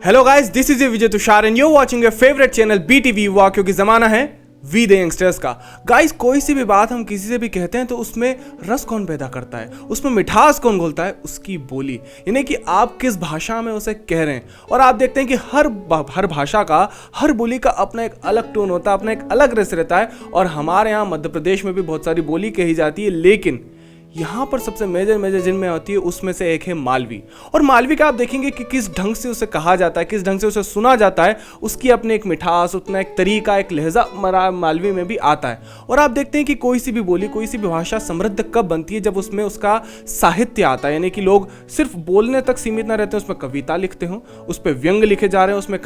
Hello guys, this is Vijay Tushar and you watching your favourite channel BTV युवा, क्योंकि जमाना है वी द यंगस्टर्स का। गाइस, कोई सी भी बात हम किसी से भी कहते हैं तो उसमें रस कौन पैदा करता है, उसमें मिठास कौन घोलता है? उसकी बोली, यानी कि आप किस भाषा में उसे कह रहे हैं। और आप देखते हैं कि हर भाषा का, हर बोली का अपना एक अलग टोन होता है, अपना एक अलग रस रहता है। और हमारे यहाँ मध्य प्रदेश में भी बहुत सारी बोली कही जाती है, लेकिन यहाँ पर सबसे मेजर जिनमें होती है उसमें से एक है मालवी। और मालवी का आप देखेंगे कि किस ढंग से उसे कहा जाता है, किस ढंग से उसे सुना जाता है, उसकी अपने एक मिठास, उतना एक तरीका, एक लहजा मालवी में भी आता है। और आप देखते हैं कि कोई सी भी बोली, कोई सी भी भाषा समृद्ध कब बनती है? जब उसमें उसका साहित्य आता है, यानी कि लोग सिर्फ बोलने तक सीमित ना रहते हैं, उसमें कविता लिखते हो, उस पर व्यंग लिखे जा रहे हैं, उसमें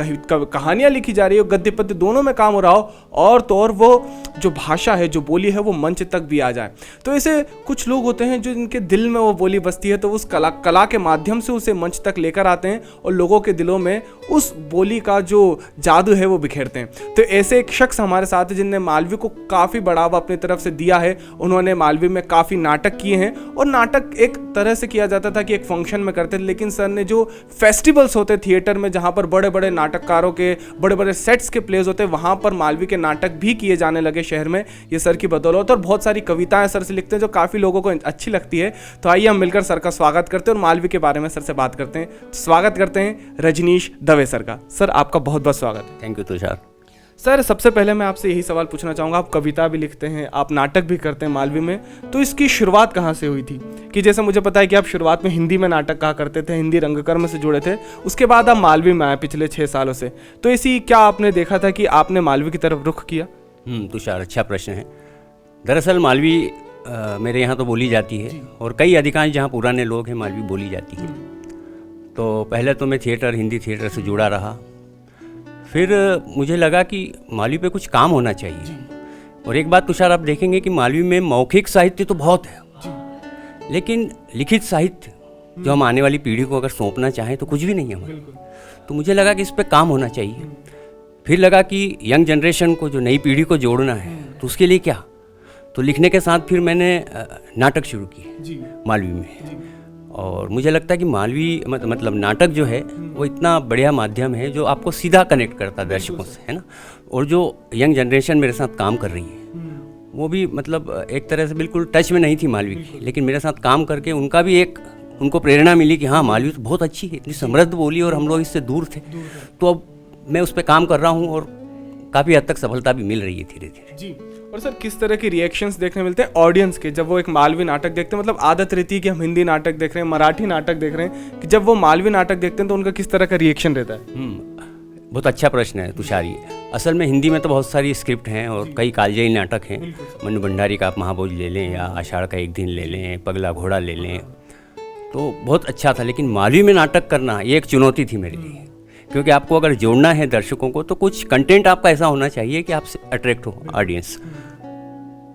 कहानियाँ लिखी जा रही हो, गद्य पद्य दोनों में काम हो रहा हो, और तो और वो जो भाषा है, जो बोली है, वो मंच तक भी आ जाए। तो ऐसे कुछ लोग होते हैं जो इनके दिल में वो बोली बसती है, तो उस कला के माध्यम से उसे मंच तक लेकर आते हैं और लोगों के दिलों में उस बोली का जो जादू है वो बिखेरते हैं। तो ऐसे एक शख्स हमारे साथ है जिनने मालवी को काफ़ी बढ़ावा अपनी तरफ से दिया है। उन्होंने मालवी में काफ़ी नाटक किए हैं, और नाटक एक तरह से किया जाता था कि एक फंक्शन में करते थे, लेकिन सर ने जो फेस्टिवल्स होते थिएटर में, जहाँ पर बड़े बड़े नाटककारों के बड़े बड़े सेट्स के प्लेस होते, वहाँ पर मालवी के नाटक भी किए जाने लगे शहर में, ये सर की बदौलत। और बहुत सारी कविताएं सर से लिखते हैं जो काफ़ी लोगों को अच्छी लगती है। तो आइए हम मिलकर सर का स्वागत करते हैं और मालवी के बारे में सर से बात करते हैं। स्वागत करते हैं रजनीश दवे सर का। सर, आपका बहुत बहुत स्वागत है। Thank you Tushar. सर, सबसे पहले मैं आपसे यही सवाल पूछना चाहूँगा, आप कविता भी लिखते हैं, आप नाटक भी करते हैं मालवी में, तो इसकी शुरुआत कहाँ से हुई थी? कि जैसे मुझे पता है कि आप शुरुआत में हिंदी में नाटक कहा करते थे, हिंदी रंगकर्म से जुड़े थे, उसके बाद आप मालवी में आए पिछले 6 सालों से, तो इसी क्या आपने देखा था कि आपने मालवी की तरफ रुख किया? तुषार, अच्छा प्रश्न है। दरअसल मालवी मेरे यहाँ तो बोली जाती है, और कई अधिकांश जहाँ पुराने लोग हैं मालवी बोली जाती है। तो पहले तो मैं हिंदी थिएटर से जुड़ा रहा, फिर मुझे लगा कि मालवी पे कुछ काम होना चाहिए। और एक बात तुषार, आप देखेंगे कि मालवी में मौखिक साहित्य तो बहुत है, लेकिन लिखित साहित्य जो हम आने वाली पीढ़ी को अगर सौंपना चाहें तो कुछ भी नहीं है। तो मुझे लगा कि इस पे काम होना चाहिए। फिर लगा कि यंग जनरेशन को, जो नई पीढ़ी को जोड़ना है, तो उसके लिए क्या? तो लिखने के साथ फिर मैंने नाटक शुरू किए मालवी में। और मुझे लगता है कि मालवी मतलब नाटक जो है वो इतना बढ़िया माध्यम है जो आपको सीधा कनेक्ट करता है दर्शकों से, है ना। और जो यंग जनरेशन मेरे साथ काम कर रही है वो भी मतलब एक तरह से बिल्कुल टच में नहीं थी मालवी की, लेकिन मेरे साथ काम करके उनका भी एक उनको प्रेरणा मिली कि हाँ, मालवी तो बहुत अच्छी है, इतनी समृद्ध बोली और हम लोग इससे दूर थे। तो अब मैं उस पर काम कर रहा हूँ और काफ़ी हद तक सफलता भी मिल रही है धीरे धीरे जी। और सर, किस तरह के रिएक्शंस देखने मिलते हैं ऑडियंस के जब वो एक मालवी नाटक देखते हैं? मतलब आदत रहती है कि हम हिंदी नाटक देख रहे हैं, मराठी नाटक देख रहे हैं, कि जब वो मालवी नाटक देखते हैं तो उनका किस तरह का रिएक्शन रहता है? बहुत अच्छा प्रश्न है तुषार। असल में हिंदी में तो बहुत सारी स्क्रिप्ट हैं और कई कालजयी नाटक हैं। मनु भंडारी का आप महाभोज ले लें, या आषाढ़ का एक दिन ले लें, पगला घोड़ा ले लें, तो बहुत अच्छा था। लेकिन मालवी में नाटक करना ये एक चुनौती थी मेरे लिए, क्योंकि आपको अगर जोड़ना है दर्शकों को तो कुछ कंटेंट आपका ऐसा होना चाहिए कि आपसे अट्रैक्ट हो ऑडियंस।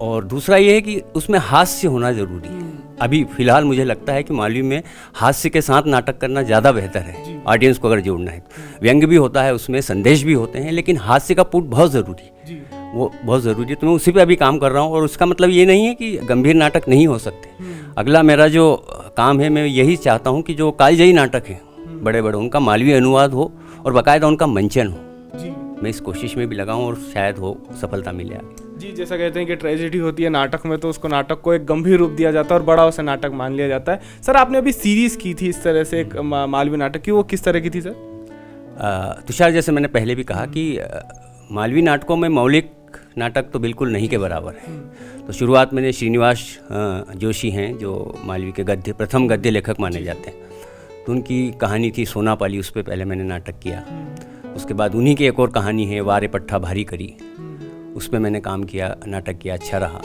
और दूसरा ये है कि उसमें हास्य होना ज़रूरी है। अभी फ़िलहाल मुझे लगता है कि मालवी में हास्य के साथ नाटक करना ज़्यादा बेहतर है ऑडियंस को अगर जोड़ना है। व्यंग भी होता है, उसमें संदेश भी होते हैं, लेकिन हास्य का पुट बहुत ज़रूरी है, वो बहुत ज़रूरी है। तो मैं उसी पे अभी काम कर रहा हूँ। और उसका मतलब ये नहीं है कि गंभीर नाटक नहीं हो सकते। अगला मेरा जो काम है, मैं यही चाहता हूँ कि जो कालजयी नाटक हैं बड़े बड़े, उनका मालवी अनुवाद हो और बाकायदा उनका मंचन हो। मैं इस कोशिश में भी लगा हूँ और शायद हो सफलता मिले आगे। जी, जैसा कहते हैं कि ट्रेजेडी होती है नाटक में, तो उसको नाटक को एक गंभीर रूप दिया जाता है और बड़ा उसे नाटक मान लिया जाता है। सर, आपने अभी सीरीज़ की थी इस तरह से एक मालवी नाटक की, वो किस तरह की थी सर? तुषार, जैसे मैंने पहले भी कहा कि मालवी नाटकों में मौलिक नाटक तो बिल्कुल नहीं के बराबर है। तो शुरुआत मैंने श्रीनिवास जोशी हैं जो मालवी के प्रथम गद्य लेखक माने जाते हैं, तो उनकी कहानी थी सोनापाली, उस पर पहले मैंने नाटक किया। उसके बाद उन्हीं की एक और कहानी है वारे पट्ठा भारी करी, उस पर मैंने काम किया, नाटक किया, अच्छा रहा।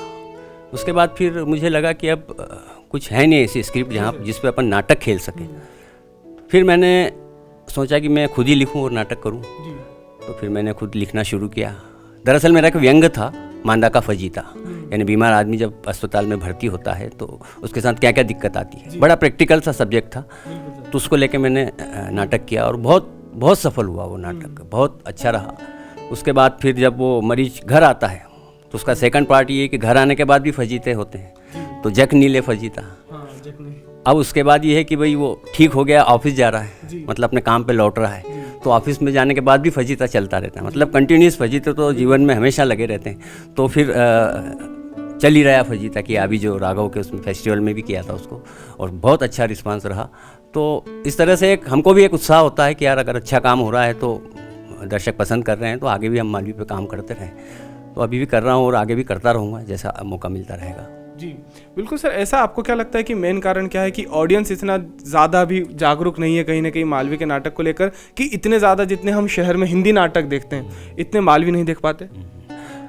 उसके बाद फिर मुझे लगा कि अब कुछ है नहीं ऐसी स्क्रिप्ट जहाँ जिस पे अपन नाटक खेल सकें। फिर मैंने सोचा कि मैं खुद ही लिखूं और नाटक करूं, तो फिर मैंने खुद लिखना शुरू किया। दरअसल मेरा एक व्यंग था, मांदा का फजीता, यानी बीमार आदमी जब अस्पताल में भर्ती होता है तो उसके साथ क्या क्या दिक्कत आती है। बड़ा प्रैक्टिकल सा सब्जेक्ट था, तो उसको लेके मैंने नाटक किया और बहुत सफल हुआ वो नाटक, बहुत अच्छा रहा। उसके बाद फिर जब वो मरीज घर आता है तो उसका सेकंड पार्ट ये है कि घर आने के बाद भी फजीते होते हैं, तो जक नीले फजीता। अब उसके बाद ये है कि भाई वो ठीक हो गया, ऑफिस जा रहा है, मतलब अपने काम पे लौट रहा है, तो ऑफिस में जाने के बाद भी फजीता चलता रहता है, मतलब कंटिन्यूस फजीते तो जीवन में हमेशा लगे रहते हैं। तो फिर चल ही रहा फजीता कि अभी जो राघव के उसमें फेस्टिवल में भी किया था उसको, और बहुत अच्छा रिस्पांस रहा। तो इस तरह से हमको भी एक उत्साह होता है कि यार अगर अच्छा काम हो रहा है तो दर्शक पसंद कर रहे हैं तो आगे भी हम मालवी पे काम करते रहें। तो अभी भी कर रहा हूँ और आगे भी करता रहूँगा जैसा मौका मिलता रहेगा। जी बिल्कुल सर। ऐसा आपको क्या लगता है कि मेन कारण क्या है कि ऑडियंस इतना ज़्यादा भी जागरूक नहीं है कहीं ना कहीं मालवी के नाटक को लेकर, कि इतने ज़्यादा जितने हम शहर में हिंदी नाटक देखते हैं इतने मालवी नहीं देख पाते?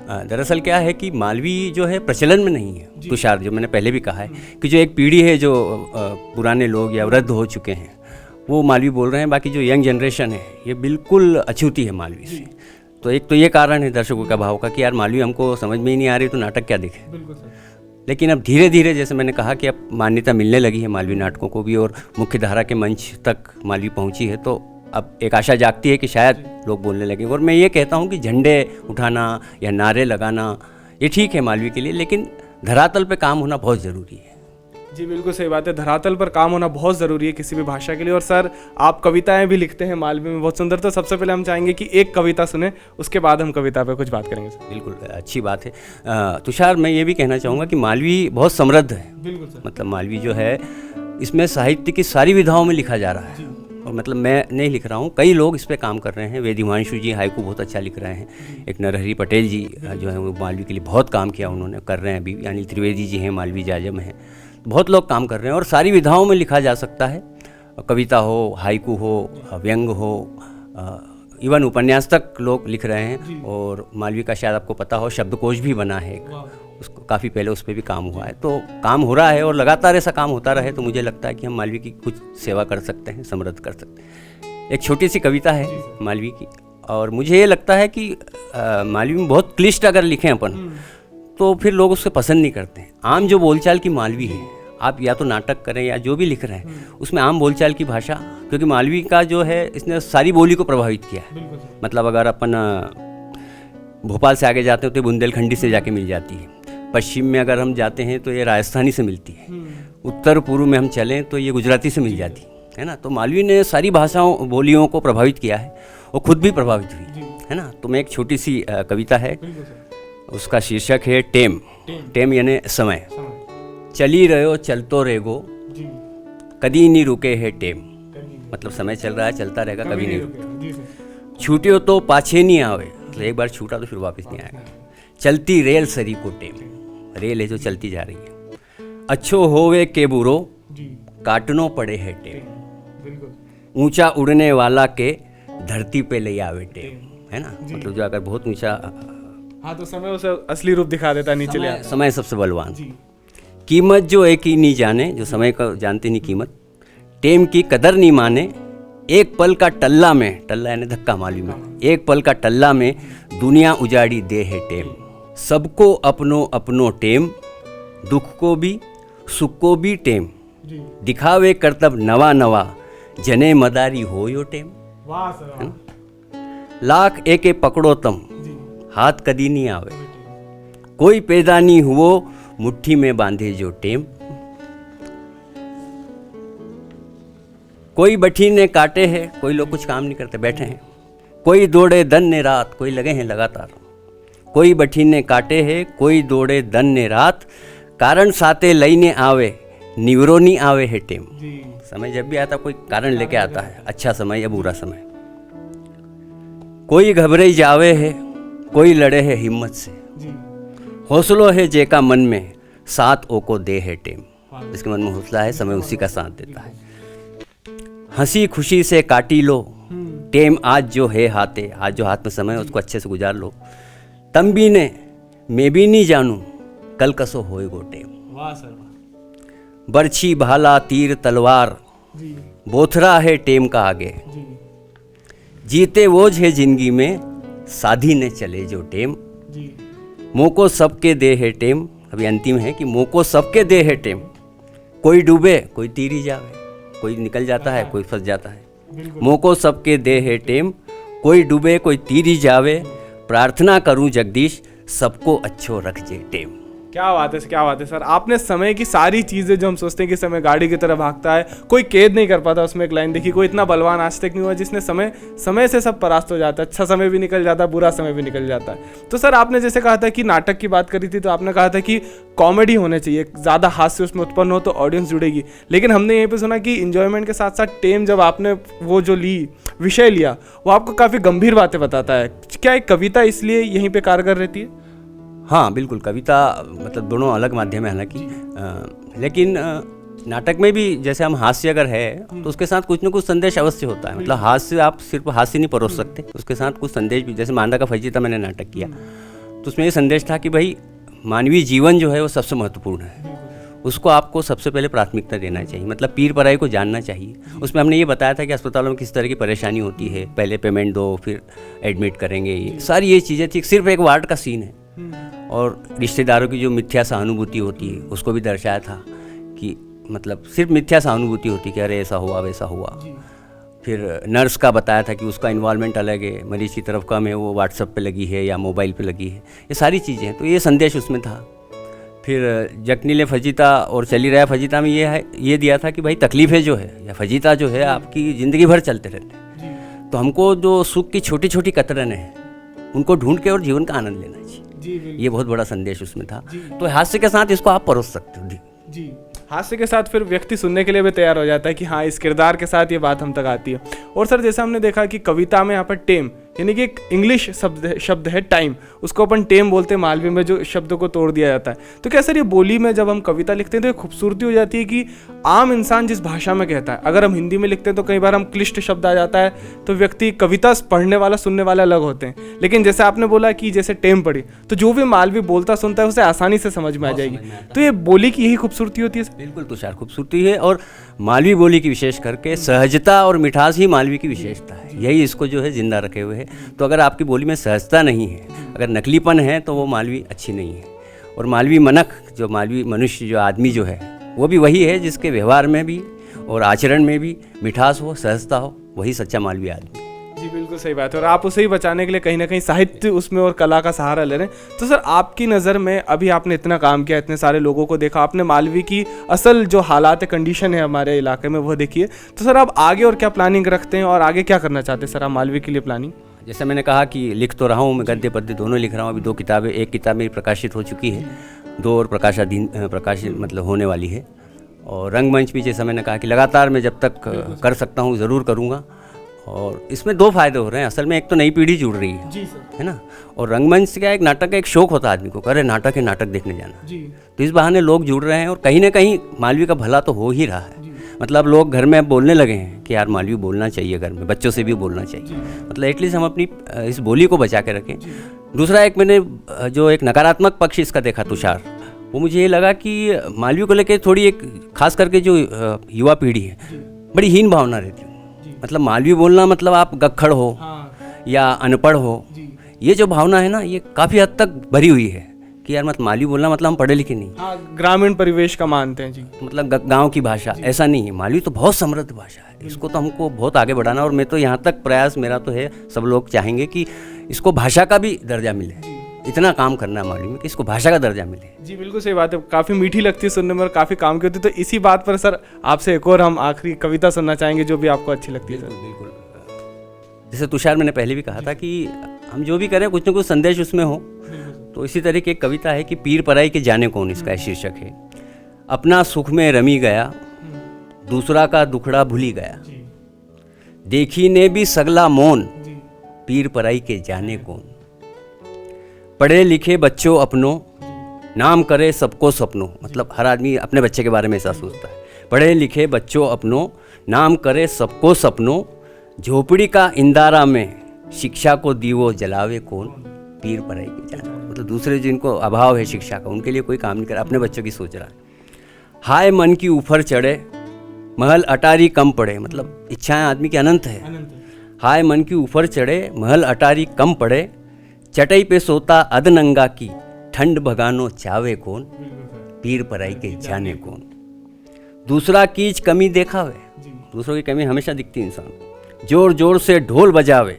दरअसल क्या है कि मालवी जो है प्रचलन में नहीं है तुषार, जो मैंने पहले भी कहा है कि जो एक पीढ़ी है जो पुराने लोग या वृद्ध हो चुके हैं वो मालवी बोल रहे हैं, बाकी जो यंग जनरेशन है ये बिल्कुल अछूती है मालवी से। तो एक तो ये कारण है दर्शकों का भाव का कि यार मालवी हमको समझ में ही नहीं आ रही तो नाटक क्या देखें। बिल्कुल सर। लेकिन अब धीरे धीरे जैसे मैंने कहा कि अब मान्यता मिलने लगी है मालवी नाटकों को भी, और मुख्य धारा के मंच तक मालवी पहुंची है, तो अब एक आशा जागती है कि शायद लोग बोलने लगे। और मैं ये कहता हूँ कि झंडे उठाना या नारे लगाना ये ठीक है मालवी के लिए, लेकिन धरातल पे काम होना बहुत ज़रूरी है। जी बिल्कुल सही बात है, धरातल पर काम होना बहुत ज़रूरी है किसी भी भाषा के लिए। और सर आप कविताएं भी लिखते हैं मालवी में, बहुत सुंदर। तो सबसे पहले हम चाहेंगे कि एक कविता सुने, उसके बाद हम कविता पे कुछ बात करेंगे सर। बिल्कुल अच्छी बात है। तुषार मैं ये भी कहना चाहूँगा कि मालवी बहुत समृद्ध है। बिल्कुल सर। मतलब मालवी जो है इसमें साहित्य की सारी विधाओं में लिखा जा रहा है, और मतलब मैं नहीं लिख रहा हूँ, कई लोग इस पे काम कर रहे हैं। वेदिमांशु जी हाइकू बहुत अच्छा लिख रहे हैं, एक नरहरि पटेल जी जो है वो मालवी के लिए बहुत काम किया उन्होंने, कर रहे हैं अभी। अनिल त्रिवेदी जी हैं, मालवी जाजम हैं, बहुत लोग काम कर रहे हैं और सारी विधाओं में लिखा जा सकता है। कविता हो, हाइकू हो, व्यंग हो, इवन उपन्यास तक लोग लिख रहे हैं। और मालवी का शायद आपको पता हो शब्दकोश भी बना है, उसको काफ़ी पहले उस पर भी काम हुआ है। तो काम हो रहा है और लगातार ऐसा काम होता रहे तो मुझे लगता है कि हम मालवी की कुछ सेवा कर सकते हैं, समृद्ध कर सकते हैं। एक छोटी सी कविता है मालवी की, और मुझे ये लगता है कि मालवी में बहुत क्लिष्ट अगर लिखें अपन तो फिर लोग उसको पसंद नहीं करते हैं। आम जो बोलचाल की मालवी है, आप या तो नाटक करें या जो भी लिख रहे हैं उसमें आम बोलचाल की भाषा, क्योंकि मालवी का जो है इसने सारी बोली को प्रभावित किया है। मतलब अगर अपन भोपाल से आगे जाते हैं तो बुंदेलखंडी से जाके मिल जाती है, पश्चिम में अगर हम जाते हैं तो ये राजस्थानी से मिलती है, उत्तर पूर्व में हम चलें तो ये गुजराती से मिल जाती है ना। तो मालवी ने सारी भाषाओं बोलियों को प्रभावित किया है और खुद भी प्रभावित हुई है ना। तो मैं एक छोटी सी कविता है, उसका शीर्षक है टेम। टेम यानी समय। चली रहो चलतो रहेगो, कभी नहीं रुके है टेम। मतलब समय चल रहा है, चलता रहेगा, कभी नहीं रुकता। छूटियो तो पाछे नहीं आवे, मतलब एक बार छूटा तो फिर वापस नहीं आएगा। चलती रेल सरी को टेम, रेल है जो चलती जा रही है। अच्छो होवे के बुरो, काटनो पड़े है टेम। ऊंचा उड़ने वाला के धरती पे ले आवे टेम, है ना। मतलब जो अगर बहुत ऊंचा, हाँ तो समय उसे असली रूप दिखा देता, नीचे ले आता। समय सबसे बलवान। कीमत जो एक ही नहीं जाने, जो समय का जानते नहीं कीमत, टेम की कदर नहीं माने। एक पल का टल्ला में, टल्ला यानी धक्का मालूम है, एक पल का टल्ला में दुनिया उजाड़ी दे है टेम। सबको अपनो अपनो टेम, दुख को भी सुख को भी टेम। दिखावे करतब नवा नवा, जने मदारी हो यो टेम। वाह सर। लाख एके पकड़ो तम, हाथ कदी नहीं आवे। कोई पैदा नहीं हुओ, मुट्ठी में बांधे जो टेम। कोई बठी ने काटे है, कोई लोग कुछ काम नहीं करते बैठे हैं। कोई दौड़े दिन ने रात, कोई लगे हैं लगातार। कोई बठी ने काटे है, कोई दौड़े दिन ने रात। कारण साते लईने आवे, निवरो नहीं आवे है टेम। समय जब भी आता कोई कारण लेके आता है, अच्छा समय या बुरा समय। कोई घबराई जावे है, कोई लड़े है हिम्मत से। हौसलो है जेका मन में, साथ ओ को दे है टेम। जिसके मन में हौसला है, समय उसी का साथ देता है। हंसी खुशी से काटी लो टेम, आज जो है हाथे, आज जो हाथ में समय है उसको अच्छे से गुजार लो। तम भी ने मैं भी नहीं जानू, कल कसो होए गो टेम। वाह सर। बर्छी भाला तीर तलवार, बोथरा है टेम का आगे। जीते वोज है जिंदगी में, साधी ने चले जो टेम। मोको सबके दे है टेम। अभी अंतिम है कि मोको सबके दे है टेम। कोई डूबे कोई तीरी जावे, कोई निकल जाता है कोई फंस जाता है। मोको सबके दे है टेम, कोई डूबे कोई तीरी जावे। प्रार्थना करूं जगदीश, सबको अच्छो रख जे टेम। क्या बात है, क्या बात है सर। आपने समय की सारी चीज़ें जो हम सोचते हैं कि समय गाड़ी की तरह भागता है, कोई कैद नहीं कर पाता, उसमें एक लाइन देखी, कोई इतना बलवान आज तक नहीं हुआ जिसने समय से सब परास्त हो जाता है। अच्छा समय भी निकल जाता है, बुरा समय भी निकल जाता है। तो सर आपने जैसे कहा था कि नाटक की बात करी थी, तो आपने कहा था कि कॉमेडी होने चाहिए, ज़्यादा हास्य उसमें उत्पन्न हो तो ऑडियंस जुड़ेगी। लेकिन हमने यहीं पर सुना कि इंजॉयमेंट के साथ साथ टेम जब आपने वो जो विषय लिया, वो आपको काफ़ी गंभीर बातें बताता है। क्या एक कविता इसलिए यहीं पर कारगर रहती है? हाँ बिल्कुल, कविता मतलब दोनों अलग माध्यम है हालांकि, लेकिन नाटक में भी जैसे हम हास्य अगर है तो उसके साथ कुछ ना कुछ संदेश अवश्य होता है। मतलब हास्य, आप सिर्फ हास्य नहीं परोस सकते, उसके साथ कुछ संदेश भी। जैसे मांदा का फजीता मैंने नाटक किया तो उसमें ये संदेश था कि भाई मानवीय जीवन जो है वो सबसे महत्वपूर्ण है, उसको आपको सबसे पहले प्राथमिकता देना चाहिए। मतलब पीर पराई को जानना चाहिए। उसमें हमने ये बताया था कि अस्पतालों में किस तरह की परेशानी होती है, पहले पेमेंट दो फिर एडमिट करेंगे, ये सारी ये चीज़ें थी। सिर्फ एक वार्ड का सीन है और रिश्तेदारों की जो मिथ्या सहानुभूति होती है उसको भी दर्शाया था कि मतलब सिर्फ मिथ्या सहानुभूति होती कि अरे ऐसा हुआ वैसा हुआ। फिर नर्स का बताया था कि उसका इन्वॉल्वमेंट अलग है, मरीज की तरफ कम है, वो व्हाट्सएप पे लगी है या मोबाइल पे लगी है, ये सारी चीज़ें हैं। तो ये संदेश उसमें था। फिर जकनीले फजीता और चली रहा फजीता में ये दिया था कि भाई तकलीफ़ें जो है या फजीता जो है आपकी ज़िंदगी भर चलते रहते हैं, तो हमको जो सुख की छोटी छोटी कतरनें हैं उनको ढूंढ के और जीवन का आनंद लेना चाहिए। ये बहुत बड़ा संदेश उसमें था। तो हास्य के साथ इसको आप परोस सकते हो। जी, हास्य के साथ फिर व्यक्ति सुनने के लिए भी तैयार हो जाता है कि हाँ, इस किरदार के साथ ये बात हम तक आती है। और सर जैसे हमने देखा कि कविता में यहाँ पर टेम यानी कि एक इंग्लिश शब्द है टाइम, उसको अपन टेम बोलते हैं मालवी में, जो शब्दों को तोड़ दिया जाता है। तो क्या सर ये बोली में जब हम कविता लिखते हैं तो एक खूबसूरती हो जाती है कि आम इंसान जिस भाषा में कहता है, अगर हम हिंदी में लिखते हैं तो कई बार हम क्लिष्ट शब्द आ जाता है, तो व्यक्ति कविता पढ़ने वाला सुनने वाला अलग होते हैं। लेकिन जैसे आपने बोला कि जैसे टेम पढ़ी तो जो भी मालवी बोलता सुनता है उसे आसानी से समझ में आ जाएगी। तो ये बोली की यही खूबसूरती होती है। बिल्कुल तुषार, खूबसूरती है। और मालवी बोली की विशेष करके सहजता और मिठास ही मालवी की विशेषता है, यही इसको जो है जिंदा रखे हुए है। तो अगर आपकी बोली में सहजता नहीं है, अगर नकलीपन है, तो वो मालवी अच्छी नहीं है। और मालवी मनख, जो मालवी मनुष्य, जो आदमी जो है, वो भी वही है जिसके व्यवहार में भी और आचरण में भी मिठास हो, सहजता हो, वही सच्चा मालवी आदमी। जी बिल्कुल सही बात है। और आप उसे ही बचाने के लिए कहीं ना कहीं साहित्य उसमें और कला का सहारा ले रहे हैं। तो सर आपकी नज़र में अभी आपने इतना काम किया, इतने सारे लोगों को देखा, आपने मालवी की असल जो हालात है, कंडीशन है हमारे इलाके में, वो देखिए। तो सर आप आगे और क्या प्लानिंग रखते हैं और आगे क्या करना चाहते हैं सर आप मालवी के लिए प्लानिंग? जैसे मैंने कहा कि लिख तो रहा हूँ मैं, गद्य पद्य दोनों लिख रहा हूँ। अभी 2 किताबें, एक किताब मेरी प्रकाशित हो चुकी है, 2 और प्रकाशित मतलब होने वाली है। और रंगमंच भी जैसा मैंने कहा कि लगातार मैं जब तक कर सकता हूँ ज़रूर करूँगा। और इसमें 2 फायदे हो रहे हैं असल में। एक तो नई पीढ़ी जुड़ रही है, जी सर, है ना। और रंगमंच क्या, एक नाटक का एक शौक होता है आदमी को, अरे नाटक है, नाटक देखने जाना। जी। तो इस बहाने लोग जुड़ रहे हैं और कहीं ना कहीं मालवी का भला तो हो ही रहा है। मतलब लोग घर में बोलने लगे हैं कि यार मालवी बोलना चाहिए, घर में बच्चों से भी बोलना चाहिए। मतलब एटलीस्ट हम अपनी इस बोली को बचा के रखें। दूसरा एक मैंने जो एक नकारात्मक पक्ष इसका देखा तुषार, वो मुझे ये लगा कि मालवी को लेकर थोड़ी एक खास करके जो युवा पीढ़ी है, बड़ी हीन भावना रहती है। मतलब मालवी बोलना मतलब आप गक्खड़ हो या अनपढ़ हो, ये जो भावना है ना, ये काफ़ी हद तक भरी हुई है कि यार मालवी बोलना मतलब हम पढ़े लिखे नहीं। हाँ, ग्रामीण परिवेश का मानते हैं जी, मतलब गांव की भाषा, ऐसा नहीं है। मालवी तो बहुत समृद्ध भाषा है, इसको तो हमको बहुत आगे बढ़ाना। और मैं तो यहाँ तक प्रयास मेरा तो है, सब लोग चाहेंगे कि इसको भाषा का भी दर्जा मिले। इतना काम करना है मालवी में कि इसको भाषा का दर्जा मिले। जी बिल्कुल सही बात है, काफ़ी मीठी लगती है सुनने में और काफ़ी काम की होती है। तो इसी बात पर सर आपसे एक और हम आखिरी कविता सुनना चाहेंगे जो भी आपको अच्छी लगती है। सर बिल्कुल, जैसे तुषार मैंने पहले भी कहा था कि हम जो भी करें कुछ ना कुछ संदेश उसमें हो। तो इसी तरह की एक कविता है कि पीर पराई के जाने कौन, इसका शीर्षक है। अपना सुख में रमी गया, दूसरा का दुखड़ा भूली गया, देखी ने भी सगला मौन, पीर पराई के जाने कौन। पढ़े लिखे बच्चों अपनों, नाम करे सबको सपनों। मतलब हर आदमी अपने बच्चे के बारे में ऐसा सोचता है। पढ़े लिखे बच्चों अपनों, नाम करे सबको सपनों, झोपड़ी का इंदारा में शिक्षा को दीवो जलावे कौन, पीर पराई के जाने। मतलब दूसरे जिनको अभाव है शिक्षा का, उनके लिए कोई काम नहीं कर, अपने बच्चों की सोच रहा है। हाय मन की ऊपर चढ़े, महल अटारी कम पड़े। मतलब इच्छाएं आदमी की अनंत है। हाय मन की ऊपर चढ़े, महल अटारी कम पड़े, चटई पे सोता अधनंगा की, ठंड भगानो चावे कौन, पीर पराई के जाने कौन। दूसरा कीच कमी देखावे, दूसरों की कमी हमेशा दिखती है इंसान। जोर जोर से ढोल बजावे,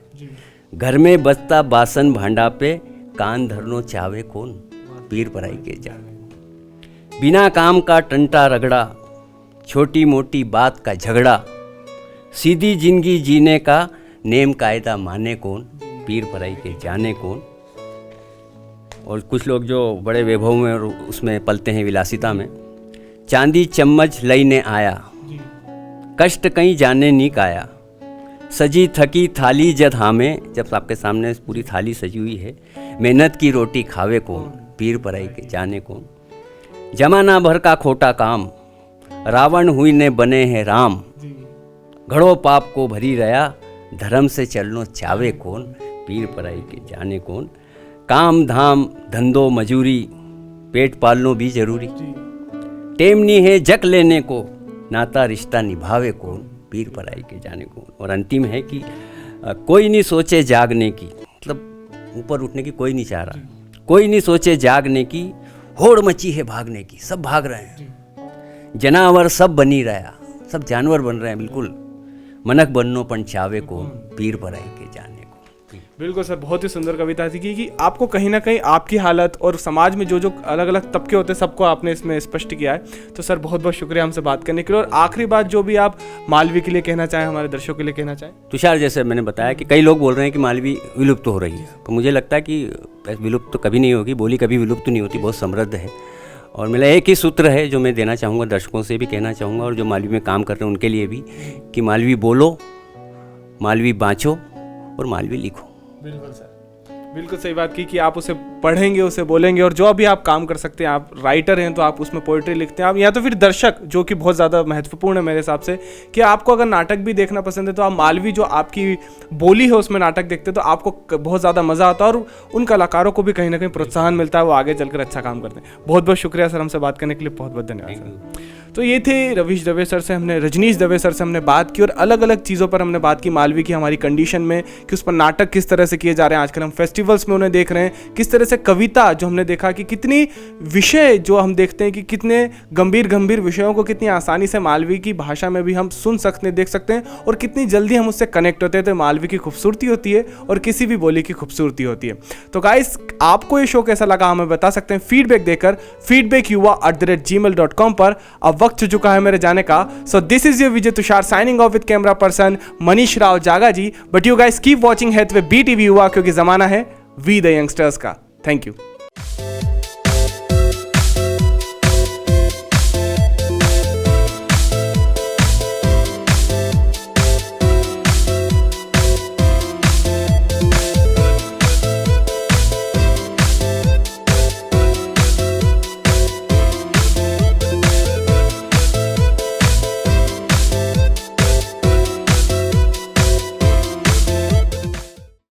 घर में बजता बासन भांडा पे, कान धरनो चावे कौन, पीर पराई के जाने। बिना काम का टंटा रगड़ा, छोटी मोटी बात का झगड़ा, सीधी जिंदगी जीने का नेम कायदा माने कौन, पीर पराई के जाने कौन। और कुछ लोग जो बड़े वैभव में और उसमें पलते हैं, विलासिता में, चांदी चम्मच लईने आया, कष्ट कहीं जाने नी काया, सजी थकी थाली जद हामे, जब आपके सामने पूरी थाली सजी हुई है, मेहनत की रोटी खावे कौन, पीर पराई के जाने कौन। जमाना भर का खोटा काम, रावण हुई ने बने हैं राम, घड़ो पाप को भरी रया, धर्म से चलनो चावे कौन, पीर पराई के जाने कौन। काम धाम धंधो मजूरी, पेट पालनो भी जरूरी, टेमनी है जक लेने को, नाता रिश्ता निभावे कौन, पीर पराई के जाने कौन। और अंतिम है कि कोई नहीं सोचे जागने की, मतलब ऊपर उठने की कोई नहीं चाह रहा, कोई नहीं सोचे जागने की, होड़ मची है भागने की, सब भाग रहे हैं, जनावर सब बनी रहा, सब जानवर बन रहे हैं बिल्कुल, मनक बननो पण चावे कौन, पीर पराई के जाने को। बिल्कुल सर, बहुत ही सुंदर कविता थी कि आपको कहीं ना कहीं आपकी हालत और समाज में जो जो अलग अलग तबके होते हैं सबको आपने इसमें स्पष्ट किया है। तो सर बहुत बहुत शुक्रिया हमसे बात करने के लिए। और आखिरी बात जो भी आप मालवी के लिए कहना चाहें, हमारे दर्शकों के लिए कहना चाहें। तुषार, जैसे मैंने बताया कि कई लोग बोल रहे हैं कि मालवी विलुप्त हो रही है, तो मुझे लगता है कि विलुप्त तो कभी नहीं होगी, बोली कभी विलुप्त नहीं होती, बहुत समृद्ध है। और मेरा एक ही सूत्र है जो मैं देना चाहूँगा, दर्शकों से भी कहना चाहूँगा और जो मालवी में काम कर रहे हैं उनके लिए भी, कि मालवी बोलो, मालवी बाँचो और मालवी लिखो। बिल्कुल सर, बिल्कुल सही बात की कि आप उसे पढ़ेंगे, उसे बोलेंगे, और जो भी आप काम कर सकते हैं, आप राइटर हैं तो आप उसमें पोइट्री लिखते हैं आप, या तो फिर दर्शक, जो कि बहुत ज़्यादा महत्वपूर्ण है मेरे हिसाब से, कि आपको अगर नाटक भी देखना पसंद है तो आप मालवी जो आपकी बोली है उसमें नाटक देखते हैं तो आपको बहुत ज़्यादा मज़ा आता है और उन कलाकारों को भी कहीं ना कहीं प्रोत्साहन मिलता है, वो आगे चलकर अच्छा काम करते हैं। बहुत बहुत शुक्रिया सर हमसे बात करने के लिए, बहुत बहुत धन्यवाद सर। तो ये थे रवीश दवे सर से हमने, रजनीश दवे सर से हमने बात की और अलग अलग चीज़ों पर हमने बात की, मालवी की हमारी कंडीशन में, कि उस पर नाटक किस तरह से किए जा रहे हैं, आजकल हम फेस्टिवल्स में उन्हें देख रहे हैं, किस तरह से कविता जो हमने देखा कि कितनी विषय जो हम देखते हैं कि कितने गंभीर गंभीर विषयों को कितनी आसानी से मालवी की भाषा में भी हम सुन सकते हैं, देख सकते हैं, और कितनी जल्दी हम उससे कनेक्ट होते हैं। तो मालवी की खूबसूरती होती है और किसी भी बोली की खूबसूरती होती है। तो गाइस, आपको ये शो कैसा लगा हमें बता सकते हैं फीडबैक देकर feedbackyuva@gmail.com पर। अब वक्त हो चुका है मेरे जाने का। So this is your Vijay Tushar signing off with camera person Manish Rao Jaga ji. But you guys keep watching health with BTV Yuva, क्योंकि जमाना है वी द यंगस्टर्स का। Thank you.